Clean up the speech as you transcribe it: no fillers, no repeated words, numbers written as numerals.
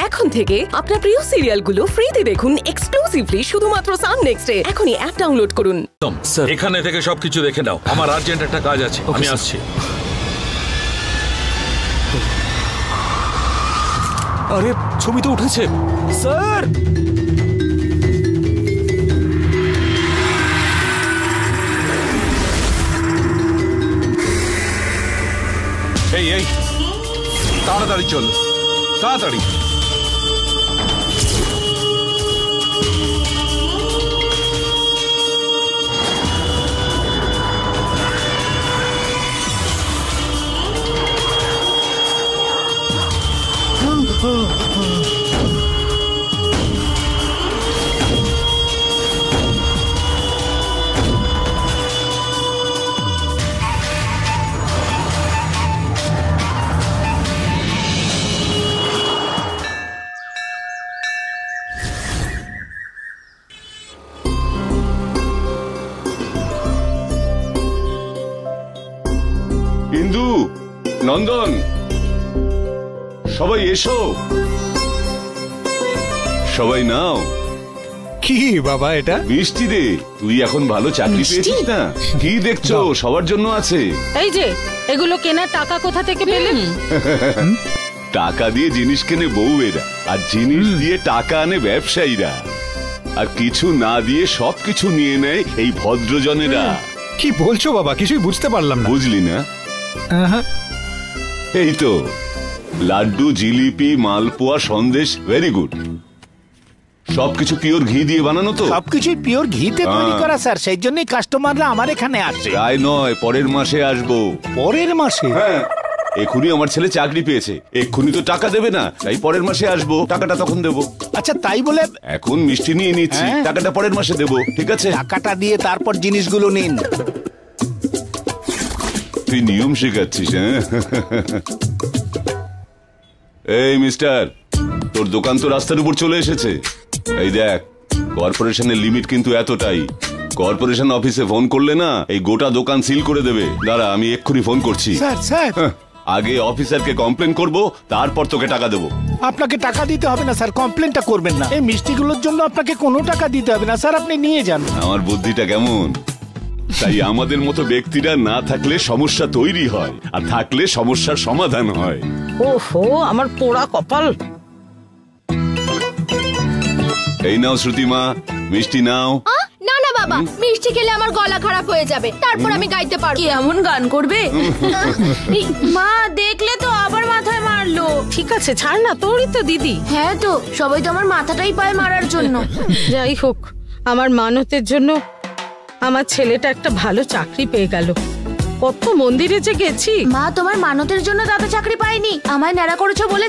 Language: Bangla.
এখন থেকে আপনার প্রিয় সিরিয়ালগুলো ফ্রিতে দেখুন এক্সক্লুসিভলি শুধুমাত্র সান নেক্সটে। এখনই অ্যাপ ডাউনলোড করুন। স্যার, এখানে থেকে সবকিছু দেখে নাও, আমার আর্জেন্ট একটা কাজ আছে, আমি আসছি। আরে ছবি তো উঠেছে স্যার। এই এই তাড়াতাড়ি চল, তাড়াতাড়ি। ইন্দু, নন্দন, সবাই এসো, সবাই নাও। কি বাবা এটা? মিষ্টি রে, তুই এখন ভালো চাকরি পেয়েছিস না? কি দেখছো, সবার জন্য আছে। এই যে এগুলো কেনার টাকা কোথা থেকে পেলেন? টাকা দিয়ে জিনিস কেনে বউয়েরা, আর জিনিস দিয়ে টাকা আনে ব্যবসায়ীরা, আর কিছু না দিয়ে সবকিছু নিয়ে নেয় এই ভদ্রজনেরা। কি বলছো বাবা, কিছুই বুঝতে পারলাম না। বুঝলি না? এই তো লাড্ডু, জিলিপি, মালপোয়া, সন্দেশ, ভেরি গুড। সবকিছু পিওর ঘি দিয়ে বানানো তো? সবকিছুই পিওর ঘিতে তৈরি করা স্যার, সেই জন্যই কাস্টমাররা আমার এখানে আসে। প্রায় নয়, পরের মাসে আসবো। পরের মাসে? হ্যাঁ, এক্ষুনি আমার ছেলে চাকরি পেয়েছে, এক্ষুনি তো টাকা দেবে না, তাই পরের মাসে আসবো, টাকাটা তখন দেবো। আচ্ছা তাই বলে এখন মিষ্টি নিয়ে নিচ্ছি, টাকাটা পরের মাসে দেবো, ঠিক আছে? টাকাটা দিয়ে তারপর জিনিসগুলো নিন। তুই নিয়ম শেখাচ্ছিস? হ্যাঁ। এই মিস্টার, তোর দোকান তো রাস্তার উপর চলে এসেছে। এই দেখ, কর্পোরেশনের লিমিট কিন্তু এতটাই। কর্পোরেশন অফিসে ফোন করলে না, এই গোটা দোকান সিল করে দেবে। দাঁড়া, আমি এক্ষুনি ফোন করছি। স্যার স্যার, আগে অফিসারকে কমপ্লেন করব, তারপর তোকে টাকা দেবো। আপনাকে টাকা দিতে হবে না স্যার, কমপ্লেনটা করবেন না। এই মিষ্টিগুলোর জন্য আপনাকে কোনো টাকা দিতে হবে না স্যার, আপনি নিয়ে যান। আমার বুদ্ধিটা কেমন? তাই আমাদের মতো ব্যক্তিরা না থাকলে সমস্যা তৈরি হয়, আর থাকলে সমস্যার সমাধান হয়। ওহো, আমার পোড়া কপাল। এই নাও শ্রুতিমা, মিষ্টি নাও। না না বাবা, মিষ্টি খেলে আমার গলা খারাপ হয়ে যাবে, তারপর আমি গাইতে পারবো। এমন গান করবে? মা দেখলে তো আবার মাথায় মারলো। ঠিক আছে ছাড় না, তোরই তো দিদি। হ্যাঁ তো, সবাই তো আমার মাথাটাই পায় মারার জন্য। যাই হোক, আমার মানতের জন্য আমার ছেলেটা একটা ভালো চাকরি পেয়ে গেল। কত মন্দিরে যে গেছি। মা, তোমার মানতের জন্য দাদা চাকরি পায়নি, আমায় ন্যাড়া করেছো বলে